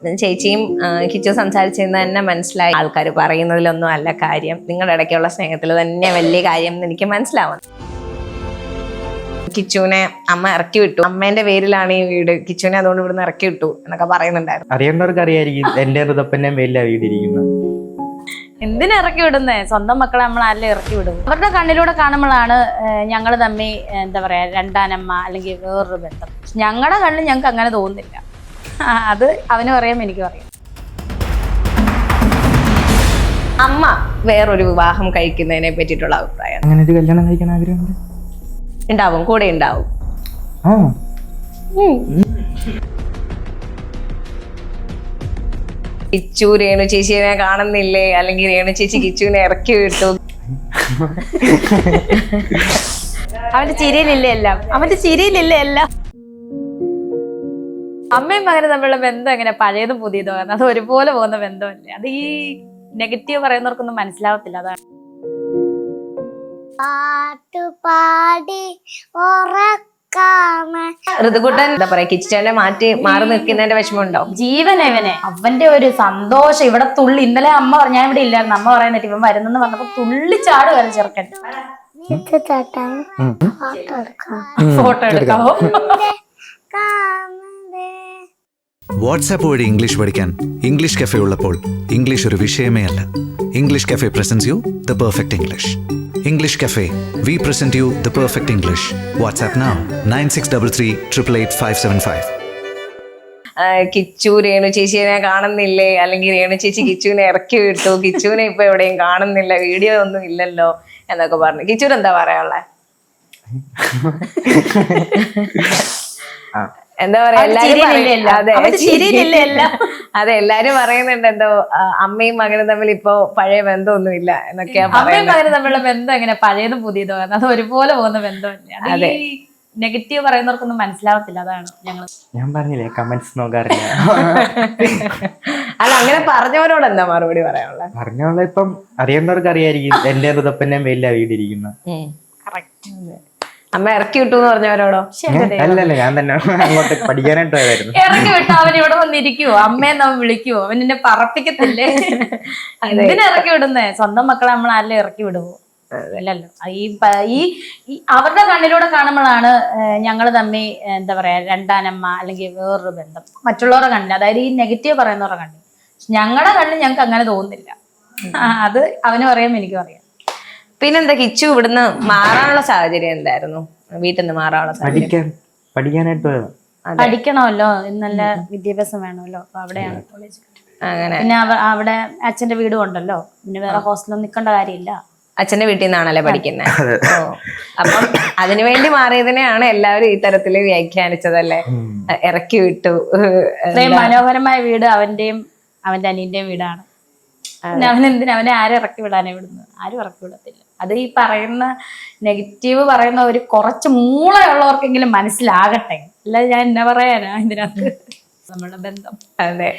ചേച്ചിയും കിച്ചു സംസാരിച്ചിരുന്ന തന്നെ മനസ്സിലായി ആൾക്കാർ പറയുന്നതിലൊന്നും അല്ല കാര്യം, നിങ്ങളുടെ ഇടയ്ക്കുള്ള സ്നേഹത്തിൽ തന്നെ വലിയ കാര്യം എന്ന് എനിക്ക് മനസ്സിലാവുന്നു. കിച്ചുവിനെ അമ്മ ഇറക്കി വിട്ടു, അമ്മേന്റെ പേരിലാണ് ഈ വീട്, കിച്ചുവിനെ അതുകൊണ്ട് ഇവിടുന്ന് ഇറക്കി വിട്ടു എന്നൊക്കെ പറയുന്നുണ്ടായിരുന്നു. അറിയേണ്ടവർക്ക് അറിയായിരിക്കും എന്റെ ഋതപ്പന്റെ പേരിലാ വീടിരിക്കുന്നത്. എന്തിനാ ഇറക്കി വിടുന്നേ? സ്വന്തം മക്കളെ നമ്മൾ ആരെല്ലാം ഇറക്കി വിടും? അവരുടെ കണ്ണിലൂടെ കാണുമ്പോഴാണ് ഞങ്ങൾ തമ്മിൽ എന്താ പറയാ രണ്ടാനമ്മ അല്ലെങ്കിൽ വേറൊരു ബന്ധം. ഞങ്ങളുടെ കണ്ണിൽ ഞങ്ങൾക്ക് അങ്ങനെ തോന്നുന്നില്ല. അത് അവനും അറിയാം എനിക്കും അറിയാം. അമ്മ വേറൊരു വിവാഹം കഴിക്കുന്നതിനെ പറ്റിയിട്ടുള്ള അഭിപ്രായം? അങ്ങനെ ഒരു കല്യാണം കഴിക്കാൻ ആഗ്രഹമുണ്ട്. ഉണ്ടാവും, കൂടെ ഉണ്ടാവും. കിച്ചു രേണു ചേച്ചിയെ കാണുന്നില്ലേ, അല്ലെങ്കിൽ രേണു ചേച്ചി കിച്ചുവിനെ ഇറക്കി വിട്ടു? അവന്റെ ചിരിയിലില്ലേ എല്ലാം, അവന്റെ ചിരിയിലില്ലേ എല്ലാം. അമ്മയും മകനും തമ്മിലുള്ള ബന്ധം എങ്ങനെ പഴയതും പുതിയതോ? അത് ഒരുപോലെ പോകുന്ന ബന്ധമല്ലേ. അത് ഈ നെഗറ്റീവ് പറയുന്നവർക്കൊന്നും മനസ്സിലാവത്തില്ല. അതാണ്. പാട്ടുപാടി ഋതുകുട്ടൻ എന്താ പറയാ, കിച്ചനെ മാറി നിൽക്കുന്നതിന്റെ വിഷമം ഉണ്ടാവും. ജീവനവനെ അവന്റെ ഒരു സന്തോഷം ഇവിടെ തുള്ളി. ഇന്നലെ അമ്മ ഞാൻ ഇവിടെ ഇല്ലായിരുന്നു, അമ്മ പറയുന്നിട്ട് ഇവൻ വരുന്നെന്ന് പറഞ്ഞപ്പോ തുള്ളി ചാട് വരെ ചെറുക്കൻ. ഫോട്ടോ എടുക്കാവോ? വാട്സാപ്പ് വഴി ഇംഗ്ലീഷ് പഠിക്കാൻ ഇംഗ്ലീഷ് കഫേ ഉള്ളപ്പോൾ ഇംഗ്ലീഷ് ഒരു വിഷയമേ അല്ല. English cafe presents you the perfect English. English cafe, we present you the perfect English. WhatsApp now 9633888575. Kichu Renu ചേച്ചിയെ കാണുന്നില്ലേ, അല്ലെങ്കിൽ രേണു ചേച്ചി കിച്ചുവിനെ ഇറക്കി വിട്ടു, കിച്ചുവിനെ ഇപ്പൊ എവിടെയും കാണുന്നില്ല, വീഡിയോ ഒന്നും ഇല്ലല്ലോ എന്നൊക്കെ പറഞ്ഞു. കിച്ചുവിന് എന്താ പറയാനുള്ളേ? എന്താ പറയാ, അതെ എല്ലാരും പറയുന്നുണ്ട് എന്തോ അമ്മയും മകനും തമ്മിൽ ഇപ്പൊ പഴയ ബന്ധമൊന്നും ഇല്ല എന്നൊക്കെയാ. അമ്മയും മകനും തമ്മിലുള്ള ബന്ധം എങ്ങനെ പഴയതും പുതിയതോ? അത് ഒരുപോലെ പോകുന്ന ബന്ധമല്ലേ. അതെ, നെഗറ്റീവ് പറയുന്നവർക്കൊന്നും മനസ്സിലാവത്തില്ല. അതാണ് ഞാൻ പറഞ്ഞില്ലേ കമന്റ്സ് നോക്കാറില്ല. അല്ല, അങ്ങനെ പറഞ്ഞവരോട് എന്താ മറുപടി പറയാനുള്ളത്? പറഞ്ഞോളെ ഇപ്പം അറിയേണ്ടവർക്ക് അറിയായിരിക്കും എന്റെ ഋതപ്പന്റെ പേരിലാ വീടിരിക്കുന്നത്. അമ്മ ഇറക്കി വിട്ടു എന്ന് പറഞ്ഞവരോടോ? അല്ലല്ല, ഞാൻ തന്നെ അങ്ങോട്ട് പഠിക്കാനായിട്ട് പോയതായിരുന്നു. ഇറക്കി വിട്ടു അവൻ ഇവിടെ വന്നിരിക്കുവോ? അമ്മയെ നമ്മൾ വിളിക്കുവോ? അവൻ എന്നെ പറപ്പിക്കത്തില്ലേ? എന്തിനാ ഇറക്കി വിടുന്നേ? സ്വന്തം മക്കളെ നമ്മൾ ആരെല്ലാം ഇറക്കി വിടുവോ? അല്ലല്ലോ. ഈ അവരുടെ കണ്ണിലൂടെ കാണുമ്പോഴാണ് ഞങ്ങൾ തമ്മിൽ എന്താ പറയാ രണ്ടാനമ്മ അല്ലെങ്കിൽ വേറൊരു ബന്ധം. മറ്റുള്ളവരുടെ കണ്ണിൽ, അതായത് ഈ നെഗറ്റീവ് പറയുന്നവരുടെ കണ്ണിൽ. ഞങ്ങളുടെ കണ്ണിൽ ഞങ്ങൾക്ക് അങ്ങനെ തോന്നുന്നില്ല. അത് അവനും അറിയാം എനിക്കും അറിയാം. പിന്നെന്താ, കിച്ചു ഇവിടുന്ന് മാറാനുള്ള സാഹചര്യം എന്തായിരുന്നു? വീട്ടിൽ നിന്ന് മാറാനുള്ള സാഹചര്യം? പഠിക്കാനായിട്ട് പോയത്. പഠിക്കണമല്ലോ, നല്ല വിദ്യാഭ്യാസം വേണമല്ലോ. അപ്പൊ അവിടെയാണ് കോളേജ്. അങ്ങനെ പിന്നെ അവിടെ അച്ഛന്റെ വീടും ഉണ്ടല്ലോ, പിന്നെ വേറെ ഹോസ്റ്റലൊന്നും നിൽക്കേണ്ട കാര്യമില്ല. അച്ഛന്റെ വീട്ടിൽ നിന്നാണല്ലേ പഠിക്കുന്നത്? അപ്പം അതിനുവേണ്ടി മാറിയതിനെയാണ് എല്ലാവരും ഈ തരത്തില് വ്യാഖ്യാനിച്ചതല്ലേ, ഇറക്കി വിട്ടു. ഇത്രയും മനോഹരമായ വീട് അവന്റെയും അവന്റെ അനിയന്റെയും വീടാണ്. അവനെ ആരും ഇറക്കി വിടാനേ വിടുന്നു? ആരും ഇറക്കി വിടത്തില്ല. അത് ഈ പറയുന്ന നെഗറ്റീവ് പറയുന്ന ഒരു കുറച്ച് മൂളയുള്ളവർക്കെങ്കിലും മനസ്സിലാകട്ടെ. അല്ലാതെ ഞാൻ എന്നാ പറയാനാ ഇതിനകത്ത് നമ്മുടെ ബന്ധം. അതെ,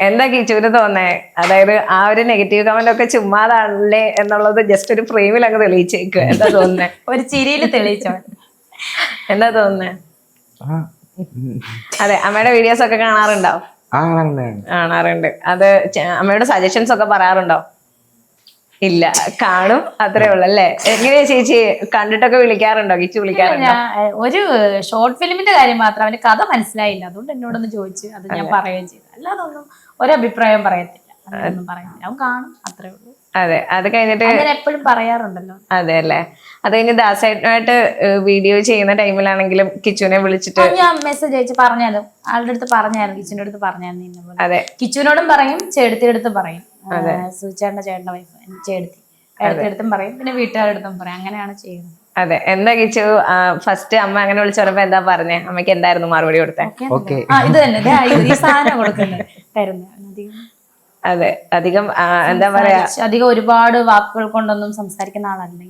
എന്താ കിച്ചൂര് തോന്നേ? അതായത് ആ ഒരു നെഗറ്റീവ് കമന്റ് ഒക്കെ ചുമ്മാതാണല്ലേ എന്നുള്ളത് ജസ്റ്റ് ഒരു ഫ്രെയിമിൽ അങ്ങ് തെളിയിച്ചേക്കുക. എന്താ തോന്നുന്നേ? ഒരു ചിരിയിൽ തെളിയിച്ചോ? എന്താ തോന്നുന്നേ? അതെ, അമ്മയുടെ വീഡിയോസ് ഒക്കെ കാണാറുണ്ടോ? കാണാറുണ്ട്. അത് അമ്മയുടെ സജഷൻസ് ഒക്കെ പറയാറുണ്ടോ? ഇല്ല, കാണും, അത്രേ ഉള്ളു അല്ലേ? എങ്ങനെയാ ചേച്ചി കണ്ടിട്ടൊക്കെ വിളിക്കാറുണ്ടോ? കിച്ചു വിളിക്കാറുണ്ടോ? ഒരു ഷോർട്ട് ഫിലിമിന്റെ കാര്യം മാത്രം അവന് കഥ മനസ്സിലായില്ല, അതുകൊണ്ട് എന്നോടൊന്ന് ചോദിച്ചു, അത് ഞാൻ പറയുകയും ചെയ്തു. അല്ലാതൊന്നും ഒരഭിപ്രായം പറയത്തില്ല, അതൊന്നും പറയത്തില്ല. അവൻ കാണും, അത്രേ ഉള്ളൂ. അതെ, അത് കഴിഞ്ഞിട്ട് എപ്പോഴും പറയാറുണ്ടല്ലോ. അതെ അല്ലേ? അത് കഴിഞ്ഞ് ദാസായിട്ട് വീഡിയോ ചെയ്യുന്ന ടൈമിലാണെങ്കിലും കിച്ചുവിനെ വിളിച്ചിട്ട് ഞാൻ മെസ്സേജ് അയച്ച് പറഞ്ഞാലും ആളുടെ അടുത്ത് പറഞ്ഞായിരുന്നു, കിച്ചുവിന്റെ അടുത്ത് പറഞ്ഞായിരുന്നു. അതെ, കിച്ചുവിനോടും പറയും, ചേട്ടത്തിയുടെ അടുത്തും പറയും. ചേട്ടന്റെ വൈഫ് ചേട്ടത്തി അടുത്തും പറയും, പിന്നെ വീട്ടുകാരുടെ അടുത്തും പറയും. അങ്ങനെയാണ് ചെയ്യുന്നത്. അതെ, എന്താ കിച്ചു ഫസ്റ്റ് അമ്മ അങ്ങനെ വിളിച്ചു പറഞ്ഞപ്പോ എന്താ പറഞ്ഞേ? അമ്മയ്ക്ക് എന്തായിരുന്നു മറുപടി കൊടുത്തേ? ഇത് തന്നെ, ഈ സാധനം കൊടുക്കുന്നത് തരുന്നത്. അതെ, അധികം എന്താ പറയാ, അധികം ഒരുപാട് വാക്കുകൾ കൊണ്ടൊന്നും സംസാരിക്കുന്ന ആളല്ല.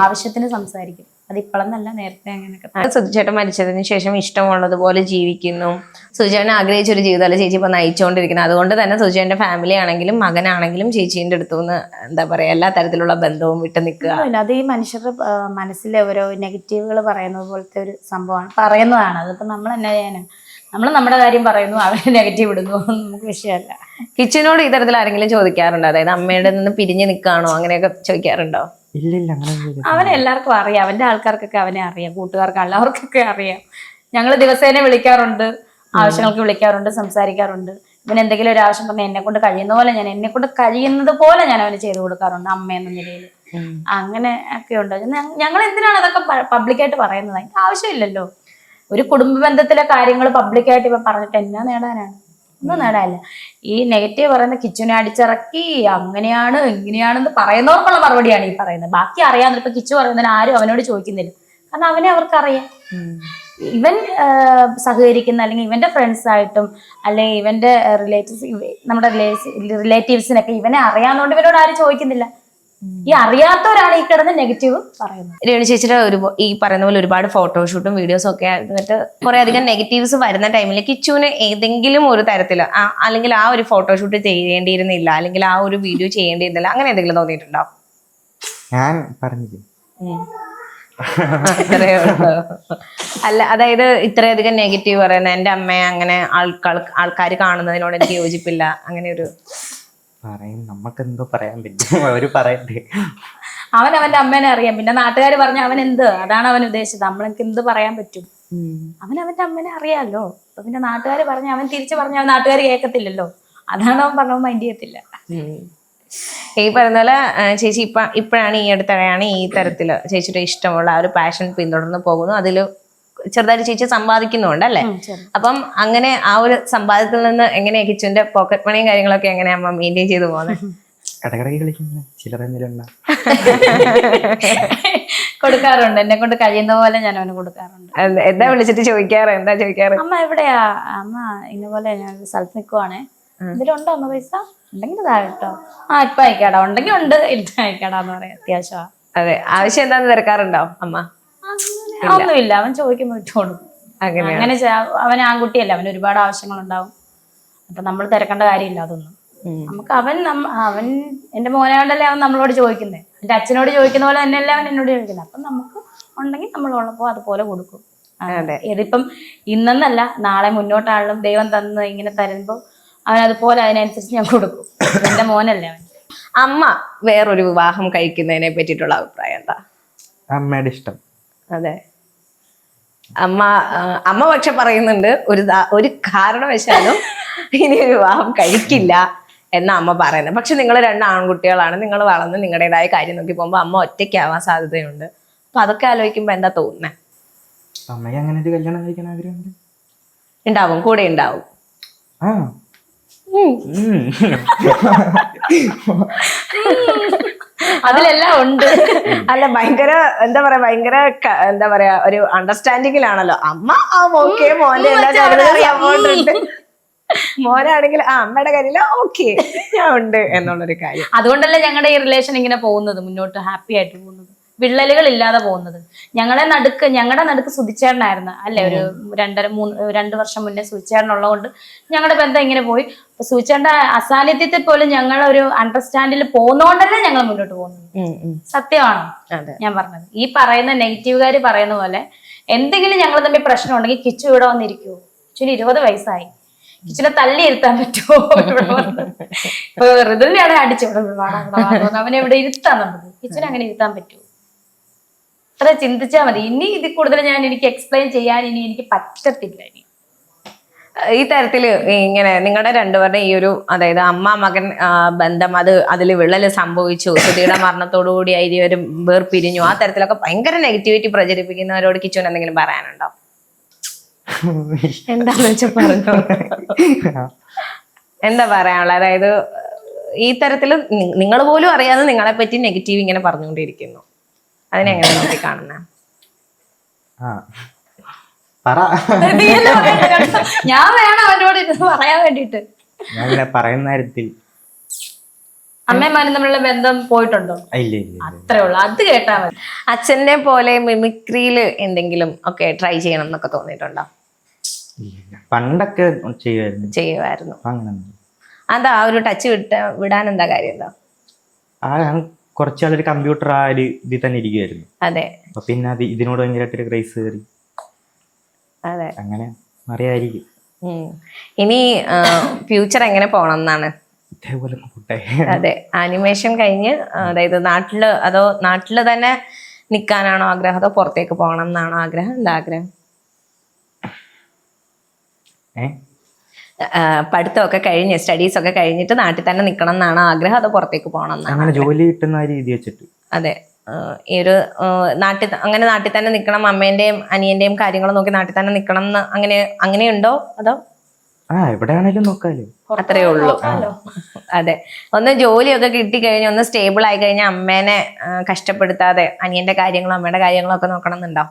ആവശ്യത്തിന് സംസാരിക്കും. അത് ഇപ്പോഴെന്നല്ല, നേരത്തെ അങ്ങനെയൊക്കെ. സുധിച്ചേട്ടൻ മരിച്ചതിന് ശേഷം ഇഷ്ടമുള്ളതുപോലെ ജീവിക്കുന്നു. സുധിച്ചേട്ടൻ ആഗ്രഹിച്ചൊരു ജീവിതമല്ല ചേച്ചി ഇപ്പൊ നയിച്ചുകൊണ്ടിരിക്കുന്നത്. അതുകൊണ്ട് തന്നെ സുധിച്ചേട്ടന്റെ ഫാമിലി ആണെങ്കിലും മകനാണെങ്കിലും ചേച്ചീന്റെ അടുത്തുനിന്ന് എന്താ പറയാ എല്ലാ തരത്തിലുള്ള ബന്ധവും വിട്ടു നിൽക്കുക. അത് ഈ മനുഷ്യരുടെ മനസ്സിലെ ഓരോ നെഗറ്റീവുകൾ പറയുന്നത് പോലത്തെ ഒരു സംഭവമാണ്, പറയുന്നതാണ്. അതിപ്പോ നമ്മൾ എന്നാ ചെയ്യാനാ? നമ്മൾ നമ്മുടെ കാര്യം പറയുന്നു, അവര് നെഗറ്റീവ് ഇടുന്നു, നമുക്ക് വിഷയമല്ല. കിച്ചനോട് ഈ തരത്തിൽ ആരെങ്കിലും ചോദിക്കാറുണ്ടോ? അതായത് അമ്മയുടെ നിന്ന് പിരിഞ്ഞു നിൽക്കാണോ അങ്ങനെയൊക്കെ ചോദിക്കാറുണ്ടോ? ഇല്ലില്ല, അങ്ങനെ അവനെ എല്ലാവർക്കും അറിയാം, അവന്റെ ആൾക്കാർക്കൊക്കെ അവനെ അറിയാം, കൂട്ടുകാർക്ക് എല്ലാവർക്കൊക്കെ അറിയാം. ഞങ്ങൾ ദിവസേന വിളിക്കാറുണ്ട്, ആവശ്യങ്ങൾക്ക് വിളിക്കാറുണ്ട്, സംസാരിക്കാറുണ്ട്. ഇവൻ എന്തെങ്കിലും ഒരു ആവശ്യം പറഞ്ഞാൽ എന്നെ കൊണ്ട് കഴിയുന്നത് പോലെ ഞാൻ അവന് ചെയ്തു കൊടുക്കാറുണ്ട്, അമ്മ എന്ന നിലയിൽ. അങ്ങനെ ഒക്കെ ഉണ്ട്. ഞങ്ങൾ എന്തിനാണ് അതൊക്കെ പബ്ലിക്കായിട്ട് പറയുന്നത്? അതിന്റെ ആവശ്യമില്ലല്ലോ. ഒരു കുടുംബ ബന്ധത്തിലെ കാര്യങ്ങൾ പബ്ലിക്കായിട്ട് ഇപ്പൊ പറഞ്ഞിട്ട് എന്നാ നേടാനാണ്? ഒന്നും നേടാനില്ല. ഈ നെഗറ്റീവ് പറയുന്ന കിച്ചുനെ അടിച്ചിറക്കി അങ്ങനെയാണ് ഇങ്ങനെയാണെന്ന് പറയുന്നവർക്കുള്ള മറുപടിയാണ് ഈ പറയുന്നത്. ബാക്കി അറിയാവുന്ന ഇപ്പൊ കിച്ചു പറയുന്നതിന് ആരും അവനോട് ചോദിക്കുന്നില്ല, കാരണം അവനെ അവർക്കറിയാം. ഇവൻ സഹകരിക്കുന്ന അല്ലെങ്കിൽ ഇവന്റെ ഫ്രണ്ട്സ് ആയിട്ടും അല്ലെങ്കിൽ ഇവന്റെ നമ്മുടെ റിലേറ്റീവ്സിനൊക്കെ ഇവനെ അറിയാവുന്നതുകൊണ്ട് ഇവരോട് ആരും ചോദിക്കുന്നില്ല. ഈ അറിയാത്തവരാണ് ഈ കിടന്ന് നെഗറ്റീവ് പറയുന്നത്. രേണു ചേച്ചിയുടെ ഈ പറയുന്ന പോലെ ഒരുപാട് ഫോട്ടോഷൂട്ടും വീഡിയോസും ഒക്കെ എന്നിട്ട് കുറെ അധികം നെഗറ്റീവ്സ് വരുന്ന ടൈമിൽ കിച്ചുവിന് ഏതെങ്കിലും ഒരു തരത്തില് അല്ലെങ്കിൽ ആ ഒരു ഫോട്ടോഷൂട്ട് ചെയ്യേണ്ടിയിരുന്നില്ല, അല്ലെങ്കിൽ ആ ഒരു വീഡിയോ ചെയ്യേണ്ടിയിരുന്നില്ല, അങ്ങനെ എന്തെങ്കിലും തോന്നിയിട്ടുണ്ടോ? ഞാൻ പറഞ്ഞില്ലേ, അത്രയേ ഉള്ളൂ. അല്ല, അതായത് ഇത്രയധികം നെഗറ്റീവ് പറയുന്ന എന്റെ അമ്മയെ അങ്ങനെ ആൾക്കാർ കാണുന്നതിനോട് എനിക്ക് യോജിപ്പില്ല, അങ്ങനെ ഒരു നമുക്ക് എന്തോ പറയാൻ പറ്റും, അവര് പറയട്ടെ. അവൻ അവന്റെ അമ്മേനെ അറിയാം, പിന്നെ നാട്ടുകാർ പറഞ്ഞ അവൻ എന്ത്, അതാണ് അവൻ ഉദ്ദേശിച്ചത്. നമ്മളെനിക്ക് എന്ത് പറയാൻ പറ്റും? അവൻ അവന്റെ അമ്മേനെ അറിയാമല്ലോ. അപ്പൊ പിന്നെ നാട്ടുകാർ പറഞ്ഞ അവൻ തിരിച്ചു പറഞ്ഞ അവൻ നാട്ടുകാർ കേൾക്കത്തില്ലല്ലോ, അതാണ് അവൻ പറഞ്ഞവൻ മൈൻഡ് ചെയ്യത്തില്ല. ഈ പറയുന്ന പോലെ ചേച്ചി ഇപ്പോഴാണ് ഈ അടുത്തിടെയാണ് ഈ തരത്തില് ചേച്ചിയുടെ ഇഷ്ടമുള്ള ആ ഒരു പാഷൻ പിന്തുടർന്ന് പോകുന്നു, അതില് ചെറുതായിട്ട് ചേച്ചി സമ്പാദിക്കുന്നുണ്ട് അല്ലേ? അപ്പം അങ്ങനെ ആ ഒരു സമ്പാദ്യത്തിൽ നിന്ന് എങ്ങനെയാ കിച്ചുവിന്റെ പോക്കറ്റ് മണിയും കാര്യങ്ങളൊക്കെ എങ്ങനെയാ അമ്മ മെയിൻറ്റെയിൻ ചെയ്ത് പോകുന്നത്? ഇടക്കിടക്ക് കളിക്കുന്നത് ചിലരെന്തിലുണ്ട കൊടുക്കാറുണ്ട്, എന്നെ കൊണ്ട് കഴിയുന്ന പോലെ ഞാൻ അവന് കൊടുക്കാറുണ്ട്. എന്താ വിളിച്ചിട്ട് ചോദിക്കാറ്? എന്താ ചോദിക്കാറ്? അമ്മ എവിടെയാ? അമ്മ ഇന്നപോലെ ഞാൻ സ്ഥലത്ത് നിൽക്കുവാണേ, ഇതിലുണ്ടോ അമ്മ പൈസ? ഉണ്ടെങ്കിൽ ഇതാ കേട്ടോ. ഇപ്പൊ അയക്കാടാ, ഉണ്ടെങ്കിൽ ഉണ്ട്, ഇല്ല അയക്കാടാന്ന് പറയാം. അത്യാവശ്യമാ. അതെ, ആവശ്യം എന്താന്ന് തിരക്കാറുണ്ടോ അമ്മ? ഒന്നുമില്ല, അവൻ ചോദിക്കുമ്പോ ഇട്ട് കൊടുക്കും. അങ്ങനെ അവൻ ആൺകുട്ടിയല്ല, അവന് ഒരുപാട് ആവശ്യങ്ങളുണ്ടാവും. അപ്പൊ നമ്മൾ തിരക്കേണ്ട കാര്യമില്ല അതൊന്നും. നമുക്ക് അവൻ എന്റെ മോനായോണ്ടല്ലേ അവൻ നമ്മളോട് ചോദിക്കുന്നത്, എന്റെ അച്ഛനോട് ചോദിക്കുന്ന പോലെ തന്നെയല്ലേ അവൻ എന്നോട് ചോദിക്കുന്നത്. അപ്പൊ നമുക്ക് ഉണ്ടെങ്കിൽ നമ്മളുള്ളപ്പോ അതുപോലെ കൊടുക്കും. ഇതിപ്പം ഇന്നെന്നല്ല, നാളെ മുന്നോട്ടാണെങ്കിലും ദൈവം തന്ന് ഇങ്ങനെ തരുമ്പോ അവൻ അതുപോലെ അതിനനുസരിച്ച് ഞാൻ കൊടുക്കും. എന്റെ മോനല്ലേ അവൻ. അമ്മ വേറൊരു വിവാഹം കഴിക്കുന്നതിനെ പറ്റിയിട്ടുള്ള അഭിപ്രായം എന്താ? അമ്മയുടെ ഇഷ്ടം. അതെ, അമ്മ പക്ഷെ പറയുന്നുണ്ട് ഒരു കാരണവശാലും ഇനി വിവാഹം കഴിക്കില്ല എന്നാ അമ്മ പറയുന്നത്. പക്ഷെ നിങ്ങൾ 2 ആൺകുട്ടികളാണ്, നിങ്ങൾ വളർന്ന് നിങ്ങളുടേതായ കാര്യം നോക്കി പോകുമ്പോ അമ്മ ഒറ്റയ്ക്കാവാൻ സാധ്യതയുണ്ട്. അപ്പൊ അതൊക്കെ ആലോചിക്കുമ്പോ എന്താ തോന്നുന്നത്? അമ്മയ്ക്ക് അങ്ങനെ ഒരു കല്യാണം കഴിക്കാൻ ആഗ്രഹമുണ്ട്. ഉണ്ടാവും, കൂടെ ഉണ്ടാവും. അതിലെല്ലാം ഉണ്ട്. അല്ല, ഭയങ്കര എന്താ പറയാ ഒരു അണ്ടർസ്റ്റാൻഡിങ്ങിലാണല്ലോ അമ്മ. ഓക്കെ, മോന്റെ എല്ലാ കാര്യങ്ങളും മോനാണെങ്കിൽ അമ്മയുടെ കാര്യമില്ല, ഓക്കെ ഞാൻ ഉണ്ട് എന്നുള്ളൊരു കാര്യം. അതുകൊണ്ടല്ലേ ഞങ്ങളുടെ ഈ റിലേഷൻ ഇങ്ങനെ പോകുന്നത്, മുന്നോട്ട് ഹാപ്പി ആയിട്ട് പോകുന്നത്, വിള്ളലുകൾ ഇല്ലാതെ പോകുന്നത്. ഞങ്ങളുടെ നടുക്ക് സുധിച്ചേട്ടനായിരുന്നു അല്ലെ, ഒരു 2 വർഷം മുന്നേ സുധിച്ചേട്ടനുള്ളതുകൊണ്ട് ഞങ്ങളുടെ ബന്ധം ഇങ്ങനെ പോയി. സുധിച്ചേട്ടന്റെ അസാന്നിധ്യത്തിൽ പോലും ഞങ്ങൾ ഒരു അണ്ടർസ്റ്റാൻഡിൽ പോകുന്നോണ്ടല്ലേ ഞങ്ങൾ മുന്നോട്ട് പോകുന്നത്. സത്യമാണോ ഞാൻ പറഞ്ഞത്? ഈ പറയുന്ന നെഗറ്റീവുകാർ പറയുന്ന പോലെ എന്തെങ്കിലും ഞങ്ങൾ തമ്മിൽ പ്രശ്നം ഉണ്ടെങ്കിൽ കിച്ചു ഇവിടെ വന്നിരിക്കുവോ? കിച്ചുവിന് 20 വയസ്സായി, കിച്ചുനെ തല്ലി ഇരുത്താൻ പറ്റുമോ? ഇപ്പൊ ഋതുവിനെയാണ് അവനെ ഇവിടെ ഇരുത്താൻ നമുക്ക്, കിച്ചുനെ അങ്ങനെ ഇരുത്താൻ പറ്റുമോ? അത്ര ചിന്തിച്ചാൽ മതി. ഇനി ഇതിൽ കൂടുതൽ എനിക്ക് എക്സ്പ്ലെയിൻ ചെയ്യാൻ എനിക്ക് പറ്റത്തില്ല. ഈ തരത്തില് ഇങ്ങനെ നിങ്ങളുടെ 2പേരുടെ ഈ ഒരു അതായത് അമ്മ മകൻ ബന്ധം അതിൽ വിള്ളല് സംഭവിച്ചു, സുധിയുടെ മരണത്തോടുകൂടി ഇരുവര് വേർപിരിഞ്ഞു, ആ തരത്തിലൊക്കെ ഭയങ്കര നെഗറ്റിവിറ്റി പ്രചരിപ്പിക്കുന്നവരോട് കിച്ചുവിന് എന്തെങ്കിലും പറയാനുണ്ടോ? എന്താന്ന് വെച്ചാ പറഞ്ഞോ. എന്താ പറയാനുള്ളത്? അതായത് ഈ തരത്തില് നിങ്ങൾ പോലും അറിയാതെ നിങ്ങളെ പറ്റി നെഗറ്റീവ് ഇങ്ങനെ പറഞ്ഞുകൊണ്ടിരിക്കുന്നു, അതിനെങ്ങനെ നോക്കി കാണുന്ന? ഞാൻ വേണം അവനോട് പറയാൻ വേണ്ടിട്ട്. പറയുന്ന കാര്യത്തിൽ അമ്മയും തമ്മിലുള്ള ബന്ധം പോയിട്ടുണ്ടോ? അത്രേ ഉള്ളു, അത് കേട്ടാ മതി. അച്ഛനെ പോലെ മിമിക്രിയില് എന്തെങ്കിലും ഒക്കെ ട്രൈ ചെയ്യണം എന്നൊക്കെ തോന്നിയിട്ടുണ്ടോ? പണ്ടൊക്കെ ചെയ്യുമായിരുന്നു. അതാ ആ ഒരു ടച്ച് വിടാൻ എന്താ കാര്യം? എന്താ കുറച്ചാളൊരു കമ്പ്യൂട്ടർ ആ ഒരു ഇതിൽ തന്നെ ഇരിക്കുവായിരുന്നു. അതെ, പിന്നെ ഇതിനോട് ഭയങ്കരമായിട്ടൊരു ക്രൈസ് കയറി. അതെ, അങ്ങനെ അറിയായിരിക്കും. ഇനി ഫ്യൂച്ചർ എങ്ങനെ പോണം എന്നാണ്? ഇതേപോലെ പോട്ടെ. അതെ, ആനിമേഷൻ കഴിഞ്ഞ് അതായത് നാട്ടില് തന്നെ നിക്കാനാണോ ആഗ്രഹം, അതോ പുറത്തേക്ക് പോകണം എന്നാണോ ആഗ്രഹം? എന്താ ആഗ്രഹം? പഠിത്തമൊക്കെ കഴിഞ്ഞ് സ്റ്റഡീസ് ഒക്കെ കഴിഞ്ഞിട്ട് നാട്ടിൽ തന്നെ നിക്കണം എന്നാണോ ആഗ്രഹം, അതോ പുറത്തേക്ക് പോകണം എന്നാണ്? അങ്ങനെ ജോലി കിട്ടുന്ന രീതി വെച്ചിട്ട്. അതെ, ഈ ഒരു നാട്ടിൽ തന്നെ നിക്കണം, അമ്മേന്റെയും അനിയന്റെയും കാര്യങ്ങൾ നോക്കി നാട്ടിൽ തന്നെ നിക്കണം എന്ന് അങ്ങനെയുണ്ടോ, അതോ എവിടെയാണേലും നോക്കാലോ, അത്രേ ഉള്ളൂ? അതെ, ഒന്ന് ജോലിയൊക്കെ കിട്ടിക്കഴിഞ്ഞ് ഒന്ന് സ്റ്റേബിൾ ആയി കഴിഞ്ഞാൽ അമ്മേനെ കഷ്ടപ്പെടുത്താതെ അനിയന്റെ കാര്യങ്ങളും അമ്മയുടെ കാര്യങ്ങളും ഒക്കെ നോക്കണം എന്നുണ്ടോ?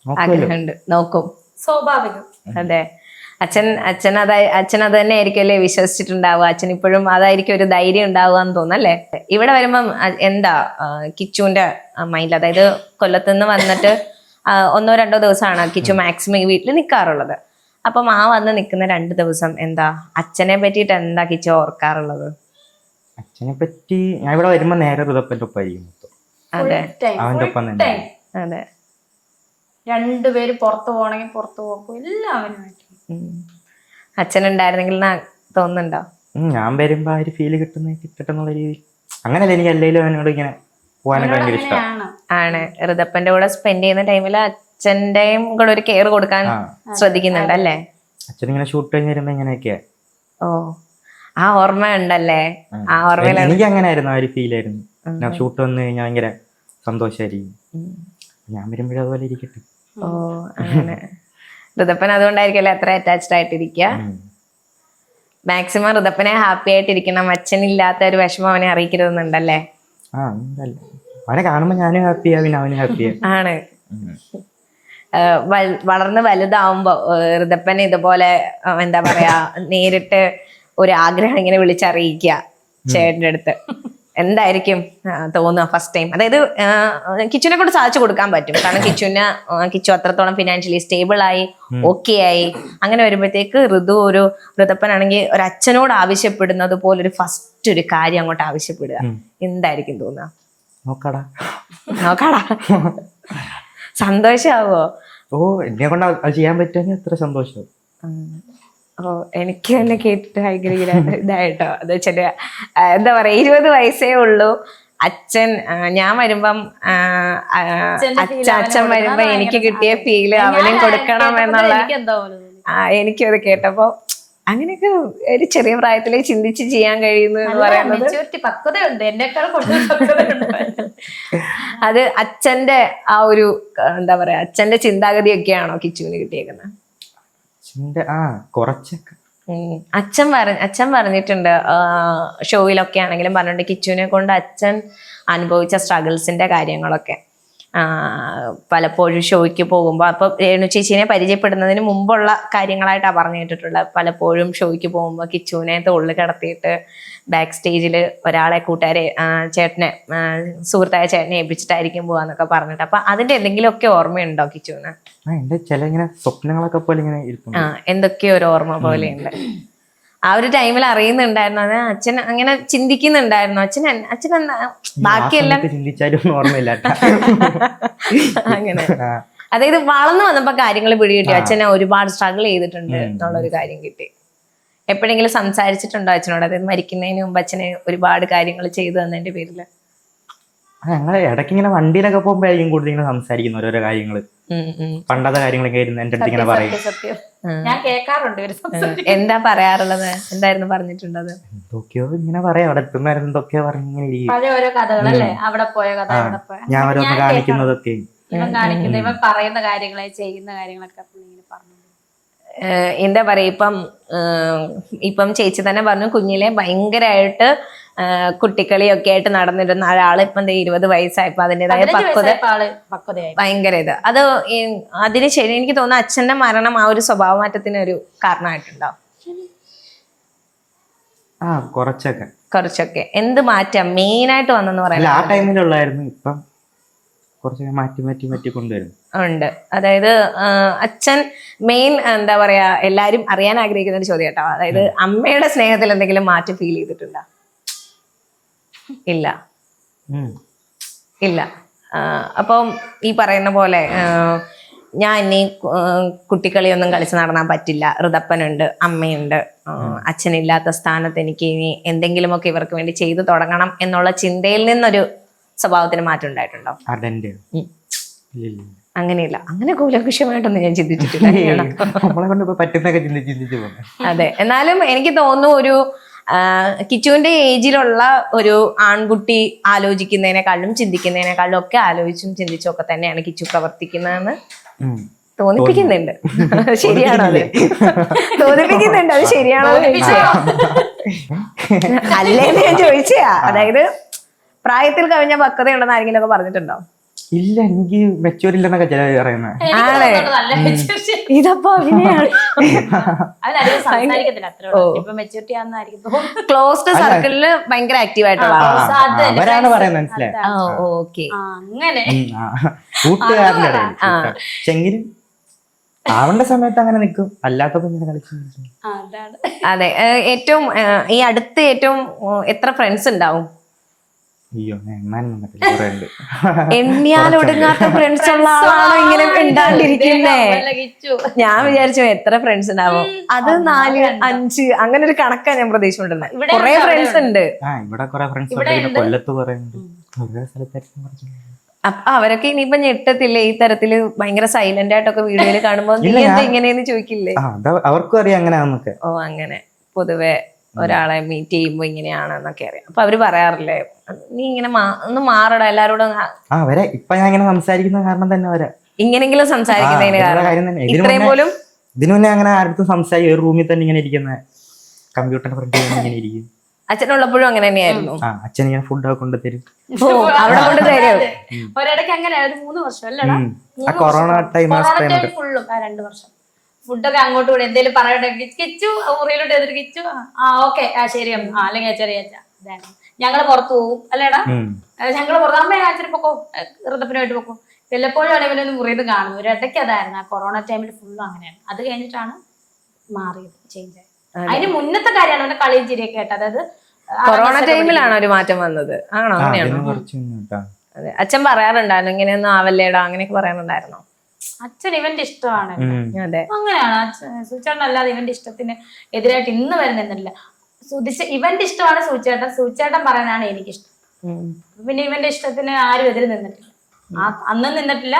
ആഗ്രഹമുണ്ട്, നോക്കും. സ്വാഭാവികം. അതെ, അച്ഛൻ അത് തന്നെ ആയിരിക്കുമല്ലേ വിശ്വസിച്ചിട്ടുണ്ടാവുക. അച്ഛൻ ഇപ്പോഴും അതായിരിക്കും ഒരു ധൈര്യം ഉണ്ടാവുക എന്ന് തോന്നല്ലേ? ഇവിടെ വരുമ്പം എന്താ കിച്ചുവിന്റെ മൈൻഡ്? അതായത് കൊല്ലത്തുനിന്ന് വന്നിട്ട് 1-2 ദിവസമാണ് കിച്ചു മാക്സിമം ഈ വീട്ടിൽ നിൽക്കാറുള്ളത്. അപ്പം വന്ന് നിൽക്കുന്ന 2 ദിവസം എന്താ അച്ഛനെ പറ്റിയിട്ട് എന്താ കിച്ചു ഓർക്കാറുള്ളത്? അച്ഛനെ പറ്റി ഞാൻ ഇവിടെ വരുമ്പോ നേരെ ഋതപ്പന്റെ ഒപ്പമായിരിക്കും. അതെ, അവന്റെ ഒപ്പം തന്നെ. അതെ, രണ്ടുപേര് പുറത്തു പോകണമെങ്കിൽ പുറത്തു പോകും, എല്ലാവരും. അച്ഛനുണ്ടായിരുന്നെങ്കിൽ തോന്നുന്നുണ്ടോ? ഞാൻ വരുമ്പോ ആ ഒരു ഫീല് കിട്ടട്ടെന്നുള്ള രീതി. അങ്ങനല്ല, എനിക്ക് അല്ലെങ്കിലും അവനോട് ഇങ്ങനെ പോകാനൊക്കെ ഭയങ്കര ഇഷ്ടമാണ്. ആണ്, ഋതപ്പന്റെ കൂടെ സ്പെൻഡ് ചെയ്യുന്ന ടൈമിൽ അച്ഛന്റെയും കൂടെ ഒരു കെയർ കൊടുക്കാൻ ശ്രദ്ധിക്കുന്നുണ്ട് അല്ലേ? അച്ഛൻ ഇങ്ങനെ ഷൂട്ട് കഴിഞ്ഞ് വരുമ്പോ ഇങ്ങനെയൊക്കെയാ. ഓ, ആ ഓർമ്മ ഉണ്ടല്ലേ? ആ ഓർമ്മയിൽ എനിക്ക് അങ്ങനെ ആയിരുന്നു, ആ ഒരു ഫീൽ ആയിരുന്നു. ഷൂട്ട് വന്നു കഴിഞ്ഞാൽ ഭയങ്കര സന്തോഷമായിരിക്കും. ഞാൻ വരുമ്പോഴും അതുപോലെ ഇരിക്കട്ടെ. ഓ, അങ്ങനെ. ഋതപ്പൻ അതുകൊണ്ടായിരിക്കല്ലേ അത്ര അറ്റാച്ച്ഡ് ആയിട്ടിരിക്കുക. മാക്സിമം ഋതപ്പനെ ഹാപ്പി ആയിട്ടിരിക്കണം, അച്ഛനില്ലാത്ത ഒരു വിഷമം അവനെ അറിയിക്കരുതെന്നുണ്ടല്ലേ? അവനെ കാണുമ്പോ ഞാനും ഹാപ്പിയാ, പിന്നെ അവനും ഹാപ്പിയാ. ആണ്. വളർന്ന് വലുതാവുമ്പോ ഋതപ്പൻ ഇതുപോലെ എന്താ പറയാ നേരിട്ട് ഒരു ആഗ്രഹം ഇങ്ങനെ വിളിച്ചറിയിക്കുക ചേട്ടൻ്റെ അടുത്ത്, എന്തായിരിക്കും തോന്നുക ഫസ്റ്റ് ടൈം? അതായത് കിച്ചുവിനെ കൊണ്ട് സാധിച്ചു കൊടുക്കാൻ പറ്റും, കാരണം കിച്ചു അത്രത്തോളം ഫിനാൻഷ്യലി സ്റ്റേബിൾ ആയി, ഓക്കെ ആയി. അങ്ങനെ വരുമ്പോഴത്തേക്ക് ഋതപ്പനാണെങ്കിൽ ഒരു അച്ഛനോട് ആവശ്യപ്പെടുന്നത് പോലെ ഒരു ഫസ്റ്റ് ഒരു കാര്യം അങ്ങോട്ട് ആവശ്യപ്പെടുക, എന്തായിരിക്കും തോന്നുക? നോക്കാടാ സന്തോഷാവോ? എന്നെ കൊണ്ട് അത് ചെയ്യാൻ പറ്റുമെങ്കിൽ അത്ര സന്തോഷം. എനിക്ക് തന്നെ കേട്ടിട്ട് ഭയങ്കര ഇതായിട്ടോ. അത് വെച്ചിട്ട് എന്താ പറയാ, 20 വയസ്സേ ഉള്ളൂ അച്ഛൻ. ഞാൻ വരുമ്പം അച്ഛൻ വരുമ്പോ എനിക്ക് കിട്ടിയ ഫീല് അവനും കൊടുക്കണം എന്നുള്ള എനിക്കും അത് കേട്ടപ്പോ അങ്ങനെയൊക്കെ ഒരു ചെറിയ പ്രായത്തിലേ ചിന്തിച്ച് ചെയ്യാൻ കഴിയുന്നു എന്ന് പറയുന്നത് അത് അച്ഛന്റെ ആ ഒരു എന്താ പറയാ അച്ഛന്റെ ചിന്താഗതിയൊക്കെയാണോ കിച്ചുവിന് കിട്ടിയേക്കുന്നത്? കുറച്ചൊക്കെ അച്ഛൻ പറഞ്ഞിട്ടുണ്ട്, ഷോയിലൊക്കെ ആണെങ്കിലും പറഞ്ഞിട്ടുണ്ട് കിച്ചുവിനെ കൊണ്ട് അച്ഛൻ അനുഭവിച്ച സ്ട്രഗിൾസിന്റെ കാര്യങ്ങളൊക്കെ. പലപ്പോഴും ഷോയ്ക്ക് പോകുമ്പോൾ, അപ്പൊ രേണു ചേച്ചീനെ പരിചയപ്പെടുന്നതിന് മുമ്പുള്ള കാര്യങ്ങളായിട്ടാണ് പറഞ്ഞു കേട്ടിട്ടുള്ളത്. പലപ്പോഴും ഷോയ്ക്ക് പോകുമ്പോൾ കിച്ചുവിനെ തോളിൽ കിടത്തിയിട്ട് ബാക്ക് സ്റ്റേജിൽ ഒരാളെ സുഹൃത്തായ ചേട്ടനെ ഏൽപ്പിച്ചിട്ടായിരിക്കും പോവാന്നൊക്കെ പറഞ്ഞിട്ട്. അപ്പൊ അതിന്റെ എന്തെങ്കിലുമൊക്കെ ഓർമ്മയുണ്ടോ കിച്ചുവിന്? സ്വപ്നങ്ങളൊക്കെ പോലെ ഇങ്ങനെ എന്തൊക്കെയോ ഒരു ഓർമ്മ പോലെയുണ്ട്. ആ ഒരു ടൈമിൽ അറിയുന്നുണ്ടായിരുന്നു, അത് അച്ഛൻ അങ്ങനെ ചിന്തിക്കുന്നുണ്ടായിരുന്നു? അച്ഛൻ ബാക്കിയെല്ലാം ചിന്തിച്ചാലും ഓർമ്മയില്ല. അങ്ങനെ അതായത് വളർന്നു വന്നപ്പോ കാര്യങ്ങൾ പിടികിട്ടി, അച്ഛനെ ഒരുപാട് സ്ട്രഗിൾ ചെയ്തിട്ടുണ്ട് എന്നുള്ളൊരു കാര്യം കിട്ടി. എപ്പോഴെങ്കിലും സംസാരിച്ചിട്ടുണ്ടോ അച്ഛനോട്? അതായത് മരിക്കുന്നതിന് മുമ്പ് അച്ഛനെ ഒരുപാട് കാര്യങ്ങൾ ചെയ്തു തന്നതിന്റെ പേരില്? ഞങ്ങൾ ഇടയ്ക്ക് ഇങ്ങനെ വണ്ടിയിലൊക്കെ പോകുമ്പോഴായിരിക്കും കൂടുതൽ ഇങ്ങനെ സംസാരിക്കുന്ന ഓരോരോ കാര്യങ്ങള്, പണ്ടത്തെ കാര്യങ്ങളൊക്കെ എന്റെ അടുത്ത് ഇങ്ങനെ പറയും. ഞാൻ കേൾക്കാറുണ്ട്. എന്താ പറയാറുള്ളത്? എന്തായിരുന്നു പറഞ്ഞിട്ടുണ്ടത്? എന്തൊക്കെയോ ഇങ്ങനെ പറയാം, അവിടെ എത്തുന്നായിരുന്നു എന്തൊക്കെയോ പറഞ്ഞിങ്ങനെ പഴയ ഓരോ കഥകളല്ലേ, അവിടെ പോയ കഥ, അവിടെ പോയ ഞാൻ ഓരോന്ന് കാണിക്കുന്നതൊക്കെ, ഇവൻ പറയുന്ന കാര്യങ്ങളെ ചെയ്യുന്ന കാര്യങ്ങളൊക്കെ ഇങ്ങനെ പറഞ്ഞു. എന്താ പറയാ, ഇപ്പം ചേച്ചി തന്നെ പറഞ്ഞു കുഞ്ഞിലെ ഭയങ്കരമായിട്ട് കുട്ടിക്കളിയൊക്കെ ആയിട്ട് നടന്നിരുന്ന ഒരാള് ഇപ്പം 20 വയസ്സായപ്പോ അതിൻ്റെതായ പക്വത ഭയങ്കര ഇത്. അതിന് ശരി എനിക്ക് തോന്നുന്നു അച്ഛന്റെ മരണം ആ ഒരു സ്വഭാവ മാറ്റത്തിന് ഒരു കാരണമായിട്ടുണ്ടാവും. കുറച്ചൊക്കെ എന്ത് മാറ്റം മെയിനായിട്ട് വന്നെന്ന് പറയാം? ആ ടൈമിലുള്ളായിരുന്നു, ഇപ്പം കുറച്ചൊക്കെ മാറ്റി കൊണ്ടുവരുന്നു ഉണ്ട്. അതായത് അച്ഛൻ മെയിൻ എന്താ പറയാ എല്ലാരും അറിയാൻ ആഗ്രഹിക്കുന്ന ഒരു ചോദ്യം കേട്ടോ. അതായത് അമ്മയുടെ സ്നേഹത്തിൽ എന്തെങ്കിലും മാറ്റം ഫീൽ ചെയ്തിട്ടുണ്ടോ? ഇല്ല. അപ്പം ഈ പറയുന്ന പോലെ ഞാൻ ഇനി കുട്ടിക്കളിയൊന്നും കളിച്ച് നടന്നാൻ പറ്റില്ല, ഋതപ്പനുണ്ട്, അമ്മയുണ്ട്, അച്ഛനില്ലാത്ത സ്ഥാനത്ത് എനിക്ക് ഇനി എന്തെങ്കിലുമൊക്കെ ഇവർക്ക് വേണ്ടി ചെയ്തു തുടങ്ങണം എന്നുള്ള ചിന്തയിൽ നിന്നൊരു സ്വഭാവത്തിന് മാറ്റം ഉണ്ടായിട്ടുണ്ടോ? അങ്ങനെയില്ല, അങ്ങനെ കൂലകുശമായിട്ടൊന്നും ഞാൻ ചിന്തിച്ചിട്ടില്ല. അതെ, എന്നാലും എനിക്ക് തോന്നുന്നു ഒരു കിച്ചുവിന്റെ ഏജിലുള്ള ഒരു ആൺകുട്ടി ആലോചിക്കുന്നതിനേക്കാളും ചിന്തിക്കുന്നതിനേക്കാളും ഒക്കെ ആലോചിച്ചും ചിന്തിച്ചും ഒക്കെ തന്നെയാണ് കിച്ചു പ്രവർത്തിക്കുന്നതെന്ന് തോന്നിപ്പിക്കുന്നുണ്ട്. ശരിയാണോ അത്? തോന്നിപ്പിക്കുന്നുണ്ട്, അത് ശരിയാണോ അല്ലേന്ന് ഞാൻ ചോദിച്ചാ. അതായത് പ്രായത്തിൽ കവിഞ്ഞ പക്വതയുണ്ടെന്ന് ആരെങ്കിലും ഒക്കെ പറഞ്ഞിട്ടുണ്ടോ? ഇല്ല, എനിക്ക് മെച്ചൂർ ഇല്ലെന്നൊക്കെ ചില പറയുന്നത്. ഇതപ്പോ അഭിനയാണ്. ക്ലോസ്ഡ് സർക്കിളില് ഭയങ്കര ആക്റ്റീവ് ആയിട്ടുള്ള അവരാണ് പറയുന്നത്, മനസ്സിലായി. ഓക്കെ, അങ്ങനെ കൂട്ടുകാരുടെ പക്ഷെങ്കിലും ആവേണ്ട സമയത്ത് അങ്ങനെ നിൽക്കും, അല്ലാത്തപ്പോ ഇങ്ങനെ കളിച്ചു. അതെ, ഏറ്റവും ഈ അടുത്ത് ഏറ്റവും എത്ര ഫ്രണ്ട്സ് ഉണ്ടാവും? അയ്യോ, എണ്ണിയാലൊടുങ്ങാത്ത ഫ്രണ്ട്സ് ഉള്ള ആളാണോ ഇങ്ങനെ ഉണ്ടാണ്ടിരിക്കുന്നേ? ഞാൻ വിചാരിച്ചു എത്ര ഫ്രണ്ട്സ് ഉണ്ടാവും, അത് 4, 5 അങ്ങനെ ഒരു കണക്കാ ഞാൻ പ്രതീക്ഷിച്ചിട്ടുണ്ടെന്ന്. കൊറേ ഫ്രണ്ട്സ് ഉണ്ട്. ഇവിടെ കൊറേ ഫ്രണ്ട്സ് ഉണ്ട്, കൊല്ലത്ത് കൊറേ ഉണ്ട്, ഓരോ സ്ഥലത്തായിരിക്കും. അപ്പൊ അവരൊക്കെ ഇനിയിപ്പൊ ഞെട്ടത്തില്ലേ ഈ തരത്തില് ഭയങ്കര സൈലന്റ് ആയിട്ടൊക്കെ വീഡിയോയില് കാണുമ്പോ? നീ എന്താ ഇങ്ങനെയെന്ന് ചോദിക്കില്ലേ? അവർക്കും അറിയാം അങ്ങനെ. ഓ, അങ്ങനെ പൊതുവെ ഒരാളെ മീറ്റ് ചെയ്യുമ്പോ ഇങ്ങനെയാണെന്നൊക്കെ അറിയാം. അപ്പൊ അവര് പറയാറില്ലേ നീ ഇങ്ങനെ ഒന്ന് മാറടാ എല്ലാരോടും? അവരെ ഇപ്പൊ ഞാൻ ഇങ്ങനെ സംസാരിക്കുന്ന കാരണം തന്നെ അവരെ ഇങ്ങനെങ്കിലും സംസാരിക്കുന്നതിന് കാരണം ഇത്രയും പോലും ഇതിനു മുന്നേ അങ്ങനെ ആരുടെ സംസാരിക്കും, ഒരു റൂമിൽ തന്നെ ഇങ്ങനെ ഇരിക്കുന്ന കമ്പ്യൂട്ടറിന്റെ ഫ്രണ്ട് ഇങ്ങനെ ഇരിക്കും. അച്ഛനുള്ളപ്പോഴും അങ്ങനെ തന്നെയായിരുന്നു. അച്ഛൻ ഇങ്ങനെ ഫുഡൊക്കെ കൊണ്ടുതരും, അവിടെ കൊണ്ട് തരും. ഒരിടയ്ക്ക് അങ്ങനെ 3 വർഷം അല്ലടാ, കൊറോണ ടൈം ഫുള്ളും 2 വർഷം ഫുഡൊക്കെ അങ്ങോട്ട് കൂടെ എന്തെങ്കിലും പറയട്ടെ, കിച്ചു മുറിയിലോട്ട് എതിർ കിച്ചു, ഓക്കെ ശരി അല്ലെങ്കിൽ ചെറിയ ഞങ്ങള് പുറത്തു പോകും അല്ലേടാ, ഞങ്ങള് പുറത്ത് അമ്മയെ അച്ഛന് പൊക്കോ, ഋതപ്പനുമായിട്ട് പൊക്കോ, വല്ലപ്പോഴും ആണെങ്കിലും മുറിയത് കാണും. ഒരു ഇടയ്ക്ക് അതായിരുന്നു, ആ കൊറോണ ടൈമിൽ ഫുള്ളും അങ്ങനെയാണ്. അത് കഴിഞ്ഞിട്ടാണ് മാറിയത്, ചേഞ്ച് ആയത്. അതിന് മുന്നത്തെ കാര്യമാണ് അവന്റെ കളിയും ചിരിയൊക്കെ ആയിട്ട്. അതായത് കൊറോണ ടൈമിലാണ് ഒരു മാറ്റം വന്നത്. ആണോ? അങ്ങനെയാണോ? അതെ, അച്ഛൻ പറയാറുണ്ടായിരുന്നു ഇങ്ങനെയൊന്നും ആവല്ലേടാ, അങ്ങനെയൊക്കെ പറയാറുണ്ടായിരുന്നോ? അച്ഛൻ ഇവന്റെ ഇഷ്ടമാണ്. അതെ, അങ്ങനെയാണ് സൂചേട്ടൻ. അല്ലാതെ ഇവന്റെ ഇഷ്ടത്തിന് എതിരായിട്ട് ഇന്ന് വരെ നിന്നിട്ടില്ല. ഇവന്റെ ഇഷ്ടമാണ് സൂചേട്ടൻ, സൂചേട്ടൻ പറയാനാണ് എനിക്കിഷ്ടം. പിന്നെ ഇവന്റെ ഇഷ്ടത്തിന് ആരും എതിര് നിന്നിട്ടില്ല. അന്നും നിന്നിട്ടില്ല,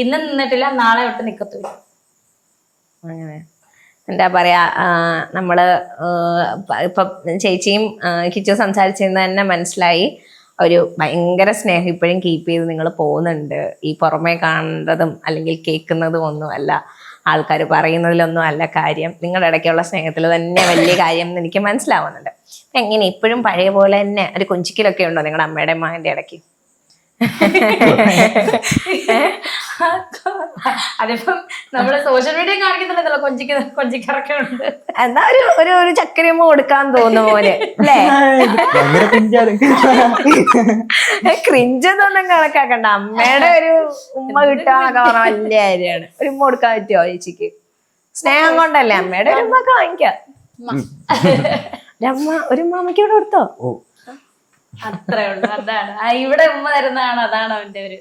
ഇന്നും നിന്നിട്ടില്ല, നാളെ ഒട്ട് നിക്കത്തില്ല. അങ്ങനെ എന്താ പറയാ, നമ്മള് ഇപ്പൊ ചേച്ചിയും കിച്ചു സംസാരിച്ചിരുന്ന തന്നെ മനസ്സിലായി ഒരു ഭയങ്കര സ്നേഹം ഇപ്പോഴും കീപ്പ് ചെയ്ത് നിങ്ങൾ പോകുന്നുണ്ട്. ഈ പുറമേ കാണേണ്ടതും അല്ലെങ്കിൽ കേൾക്കുന്നതും ഒന്നും അല്ല, ആൾക്കാർ പറയുന്നതിലൊന്നും അല്ല കാര്യം. നിങ്ങളുടെ ഇടയ്ക്കുള്ള സ്നേഹത്തിൽ തന്നെ വലിയ കാര്യം എന്ന് എനിക്ക് മനസ്സിലാവുന്നുണ്ട്. എങ്ങനെ ഇപ്പോഴും പഴയ പോലെ തന്നെ ഒരു കൊഞ്ചിക്കലൊക്കെ ഉണ്ടോ നിങ്ങളുടെ അമ്മയുടെ അമ്മേന്റെ ഇടയ്ക്ക്? അതിപ്പം നമ്മള് സോഷ്യൽ മീഡിയ കാണിക്കുന്നുണ്ടല്ലോ, കൊഞ്ചിക്കറൊക്കെ ഉണ്ട്. എന്നാ ഒരു ചക്കരയമ്മ കൊടുക്കാൻ തോന്നുന്നു പോലെ അല്ലേ? ക്രിഞ്ചൊന്നും കണക്കാക്കണ്ട, അമ്മയുടെ ഒരു ഉമ്മ കിട്ടാന്നൊക്കെ പറഞ്ഞ വലിയ കാര്യമാണ്. ഒരു ഉമ്മ കൊടുക്കാൻ പറ്റുമോ ചേച്ചിക്ക്? സ്നേഹം കൊണ്ടല്ലേ, അമ്മയുടെ ഒരു ഉമ്മക്ക് വാങ്ങിക്കാം. ഒരു ഉമ്മക്ക് ഇവിടെ കൊടുത്തോ? അത്രേ ഉള്ളു, അതാണ് ഇവിടെ ഉമ്മ തരുന്നതാണ്, അതാണ് അവന്റെ ഒരു.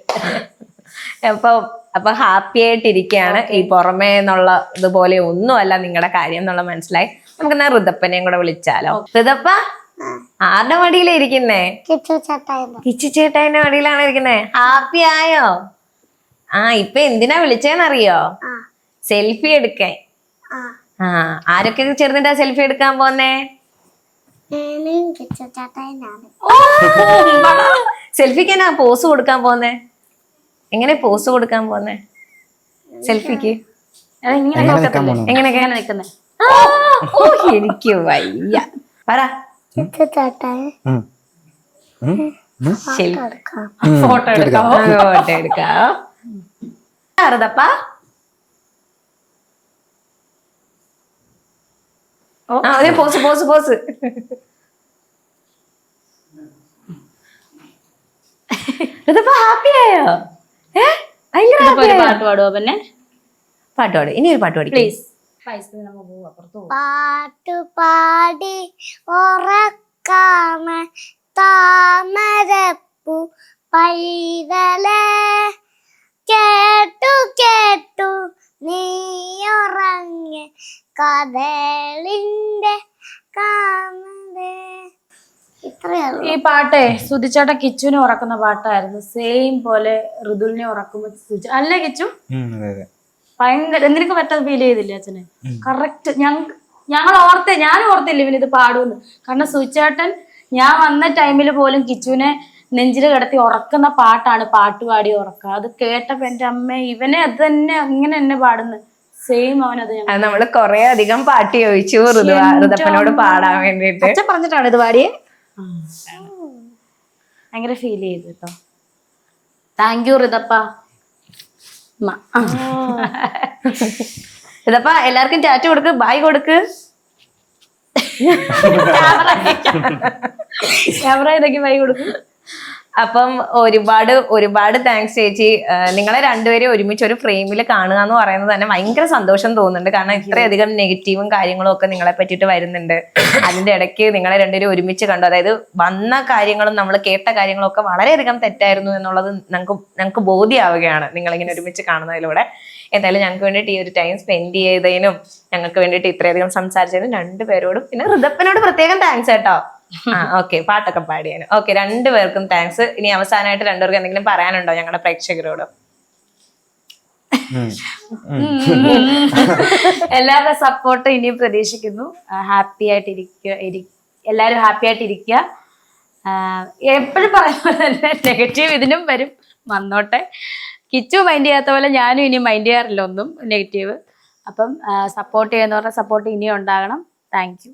അപ്പൊ ഹാപ്പി ആയിട്ടിരിക്കുകയാണ്. ഈ പുറമേ എന്നുള്ള ഇതുപോലെ ഒന്നുമല്ല നിങ്ങളുടെ കാര്യം എന്നുള്ള മനസ്സിലായി. നമുക്ക് എന്നാ ഋതപ്പനെയും കൂടെ വിളിച്ചാലോ? ഋതപ്പ ആരുടെ മടിയിലാ ഇരിക്കുന്നേ? കിച്ചു ചേട്ടായിന്റെ മടിയിലാണ് ഇരിക്കുന്നേ. ഹാപ്പി ആയോ? ഇപ്പൊ എന്തിനാ വിളിച്ചേന്നറിയോ? സെൽഫി എടുക്കാൻ. ആരൊക്കെ ചേർന്നിട്ടാ സെൽഫി എടുക്കാൻ പോന്നേ? സെൽഫിക്ക് എന്നാ പോസ് കൊടുക്കാൻ പോന്നേ? എങ്ങനെ പോസ് കൊടുക്കാൻ പോന്നേ സെൽഫിക്ക്? എങ്ങനെയൊക്കെ നിക്കുന്നേ? എനിക്ക് വയ്യ, പറ. ഫോട്ടോ എടുക്കാവോ? ഫോട്ടോ എടുക്കാവോ? ഋതപ്പ അതെ, പോസ് പോസ് പോസ്. ഋതപ്പ ഹാപ്പി ആയോ? പാട്ട് പാടുവോ? പിന്നെ പാട്ട് പാടും. ഇനി ഒരു പാട്ട് പാടി പ്ലീസ്. പാട്ടു പാടി ഉറക്കാമ താമരപ്പൂ പൈതലേ കേട്ടു കേട്ടു നീ ഉറങ്ങി കഥളിന്റെ കാമതേ. ഇത്രയുള്ളൂ. ഈ പാട്ടേ സുധിച്ചേട്ട കിച്ചുവിനെ ഉറക്കുന്ന പാട്ടായിരുന്നു. സെയിം പോലെ ഋതുലിനെ ഉറക്കുമ്പോ അല്ലേ കിച്ചു? ഭയങ്കര നിനക്ക് പറ്റാതെ ഫീൽ ചെയ്തില്ലേ അച്ഛനെ? കറക്റ്റ്. ഞാനും ഓർത്തില്ല ഇവനിത് പാടുമെന്ന്. കാരണം സുചേട്ടൻ ഞാൻ വന്ന ടൈമിൽ പോലും കിച്ചുവിനെ നെഞ്ചിൽ കിടത്തി ഉറക്കുന്ന പാട്ടാണ് പാട്ടുപാടി ഉറക്കുക. അത് കേട്ടപ്പോ എന്റെ അമ്മ ഇവനെ അത് തന്നെ അങ്ങനെ തന്നെ പാടുന്നത്. സെയിം അവനത്. നമ്മള് കൊറേ അധികം പാട്ട് ചോദിച്ചു ഋതപ്പനോട് പാടാൻ വേണ്ടിട്ട്. അച്ഛൻ പറഞ്ഞിട്ടാണ് ഇത് പാടിയെ. ഭയങ്കര ഫീൽ ചെയ്തു കേട്ടോ. Thank you ഋതപ്പ. ഋതപ്പ എല്ലാവർക്കും ടാറ്റ കൊടുക്ക്, ബായ് കൊടുക്ക്. ക്യാമറ ഇതൊക്കെ ബായ് കൊടുക്കും. അപ്പം ഒരുപാട് താങ്ക്സ് ചേച്ചി. നിങ്ങളെ രണ്ടുപേരും ഒരുമിച്ച് ഒരു ഫ്രെയിമിൽ കാണുക എന്ന് പറയുന്നത് തന്നെ ഭയങ്കര സന്തോഷം തോന്നുന്നുണ്ട്. കാരണം ഇത്രയധികം നെഗറ്റീവും കാര്യങ്ങളും ഒക്കെ നിങ്ങളെ പറ്റിയിട്ട് വരുന്നുണ്ട്. അതിന്റെ ഇടയ്ക്ക് നിങ്ങളെ രണ്ടുപേരും ഒരുമിച്ച് കണ്ടു. അതായത് വന്ന കാര്യങ്ങളും നമ്മൾ കേട്ട കാര്യങ്ങളും ഒക്കെ വളരെയധികം തെറ്റായിരുന്നു എന്നുള്ളത് ഞങ്ങൾക്ക് ബോധ്യമാവുകയാണ് നിങ്ങളിങ്ങനെ ഒരുമിച്ച് കാണുന്നതിലൂടെ. എന്തായാലും ഞങ്ങൾക്ക് വേണ്ടിയിട്ട് ഈ ഒരു ടൈം സ്പെൻഡ് ചെയ്തതിനും ഞങ്ങൾക്ക് വേണ്ടിയിട്ട് ഇത്രയധികം സംസാരിച്ചതിനും രണ്ടുപേരോടും പിന്നെ ഋതപ്പനോട് പ്രത്യേകം താങ്ക്സ് കേട്ടോ. ഓക്കെ, പാട്ടൊക്കെ പാടിയാനും. ഓക്കെ, രണ്ടുപേർക്കും താങ്ക്സ്. ഇനി അവസാനമായിട്ട് രണ്ടുപേർക്കും എന്തെങ്കിലും പറയാനുണ്ടോ ഞങ്ങളുടെ പ്രേക്ഷകരോട്? എല്ലാവരുടെ സപ്പോർട്ട് ഇനിയും പ്രതീക്ഷിക്കുന്നു. ഹാപ്പി ആയിട്ടിരിക്കുക, എല്ലാവരും ഹാപ്പി ആയിട്ടിരിക്കുക. എപ്പോഴും പറയുമ്പോൾ തന്നെ നെഗറ്റീവ് ഇതിനും വരും, വന്നോട്ടെ. കിച്ചു മൈൻഡ് ചെയ്യാത്ത പോലെ ഞാനും ഇനി മൈൻഡ് ചെയ്യാറില്ല ഒന്നും നെഗറ്റീവ്. അപ്പം സപ്പോർട്ട് ചെയ്യുന്നവരുടെ സപ്പോർട്ട് ഇനിയും ഉണ്ടാകണം. Thank you.